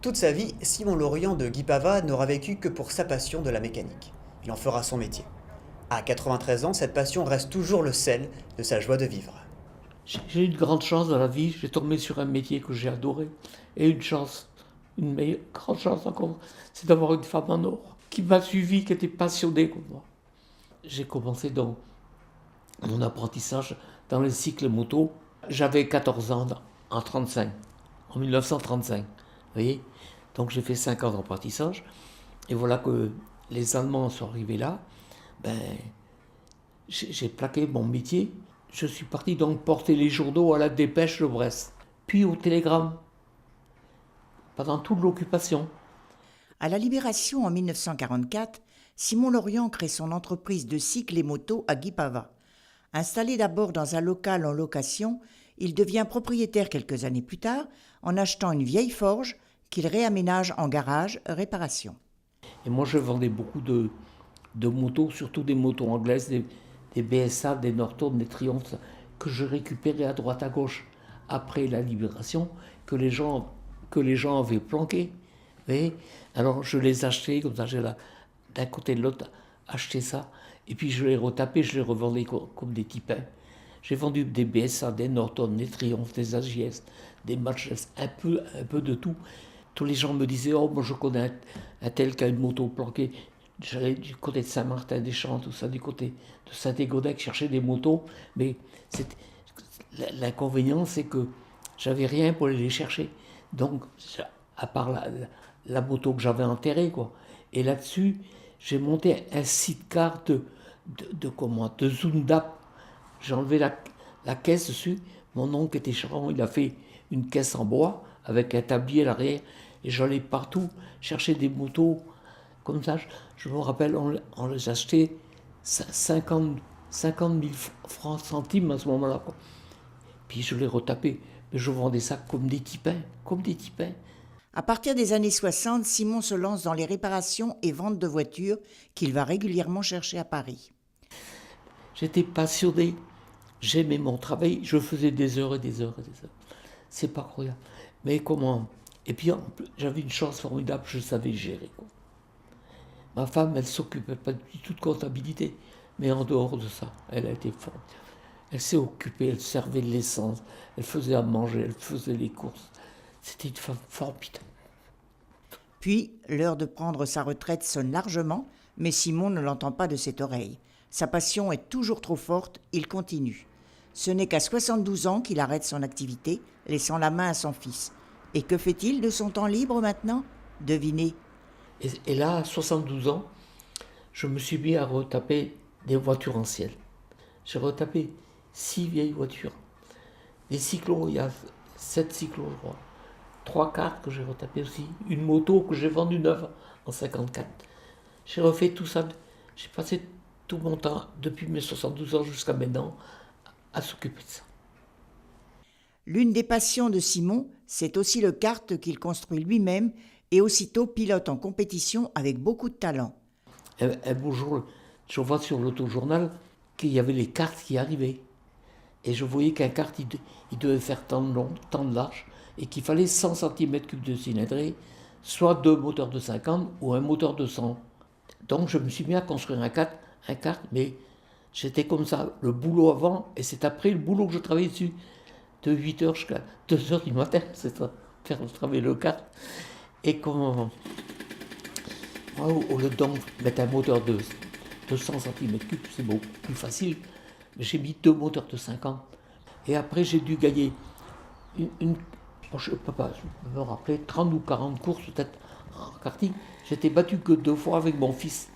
Toute sa vie, Simon Lorient de Guy Pavat n'aura vécu que pour sa passion de la mécanique. Il en fera son métier. À 93 ans, cette passion reste toujours le sel de sa joie de vivre. J'ai eu une grande chance dans la vie, j'ai tombé sur un métier que j'ai adoré. Et grande chance encore, c'est d'avoir une femme en or qui m'a suivi, qui était passionnée comme moi. J'ai commencé donc mon apprentissage dans les cycles moto. J'avais 14 ans en 1935. Vous voyez. Donc j'ai fait 5 ans d'apprentissage. Et voilà que les Allemands sont arrivés là. J'ai plaqué mon métier. Je suis parti donc porter les journaux à la Dépêche de Brest, puis au Télégramme, pendant toute l'occupation. À la Libération en 1944, Simon Lorient crée son entreprise de cycles et motos à Guy Pavat. Installé d'abord dans un local en location, il devient propriétaire quelques années plus tard en achetant une vieille forge qu'il réaménage en garage réparation. Et moi je vendais beaucoup de motos, surtout des motos anglaises, des BSA, des Norton, des Triumph, que je récupérais à droite à gauche après la Libération, que les gens avaient planquées. Et alors je les achetais, comme ça j'ai d'un côté de l'autre acheté ça, et puis je les retapais, je les revendais comme des tipins. J'ai vendu des BSA, des Norton, des Triumph, des AJS, des Matchless, un peu de tout. Tous les gens me disaient, oh moi je connais un tel qui a une moto planquée. J'allais du côté de Saint-Martin-des-Champs, tout ça, du côté de Saint-Égodec, chercher des motos, mais l'inconvénient c'est que j'avais rien pour aller les chercher. Donc, à part la moto que j'avais enterrée, quoi. Et là-dessus, j'ai monté un sidecar de Zundap. J'ai enlevé la caisse dessus. Mon oncle était charron, il a fait une caisse en bois avec un tablier à l'arrière. Et j'allais partout chercher des motos comme ça. Je me rappelle, on les achetait 50 000 francs centimes à ce moment-là, quoi. Puis je les retapais. Mais je vendais ça comme des tipins. À partir des années 60, Simon se lance dans les réparations et ventes de voitures qu'il va régulièrement chercher à Paris. J'étais passionné, j'aimais mon travail, je faisais des heures et des heures et des heures. C'est pas croyable. Mais comment? Et puis j'avais une chance formidable, je savais gérer, quoi. Ma femme, elle s'occupait pas du tout de comptabilité, mais en dehors de ça, elle a été forte. Elle s'est occupée, elle servait de l'essence, elle faisait à manger, elle faisait les courses. C'était une femme formidable. Puis, l'heure de prendre sa retraite sonne largement, mais Simon ne l'entend pas de cette oreille. Sa passion est toujours trop forte, il continue. Ce n'est qu'à 72 ans qu'il arrête son activité, laissant la main à son fils. Et que fait-il de son temps libre maintenant? Devinez. Et là, à 72 ans, je me suis mis à retaper des voitures anciennes. J'ai retapé 6 vieilles voitures. Des cyclos, il y a 7 cyclos, je crois. 3 cartes que j'ai retapées aussi. Une moto que j'ai vendue neuve en 54. J'ai refait tout ça. J'ai passé tout mon temps, depuis mes 72 ans jusqu'à maintenant, à s'occuper de ça. L'une des passions de Simon, c'est aussi le kart qu'il construit lui-même et aussitôt pilote en compétition avec beaucoup de talent. Un beau jour, je vois sur l'autojournal qu'il y avait les karts qui arrivaient. Et je voyais qu'un kart, il devait faire tant de long, tant de large, et qu'il fallait 100 cm3 de cylindrée, soit 2 moteurs de 50 ou un moteur de 100. Donc je me suis mis à construire un kart, mais j'étais comme ça, le boulot avant, et c'est après le boulot que je travaillais dessus, de 8h jusqu'à 2h du matin, c'est ça, faire travailler le kart. Et comment, moi, au lieu de mettre un moteur de 200 cm3, c'est beaucoup plus facile, mais j'ai mis 2 moteurs de 50. Et après j'ai dû gagner je ne peux pas me rappeler, 30 ou 40 courses peut-être en karting. J'étais battu que 2 fois avec mon fils.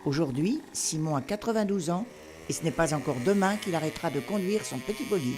Aujourd'hui, Simon a 92 ans et ce n'est pas encore demain qu'il arrêtera de conduire son petit bolide.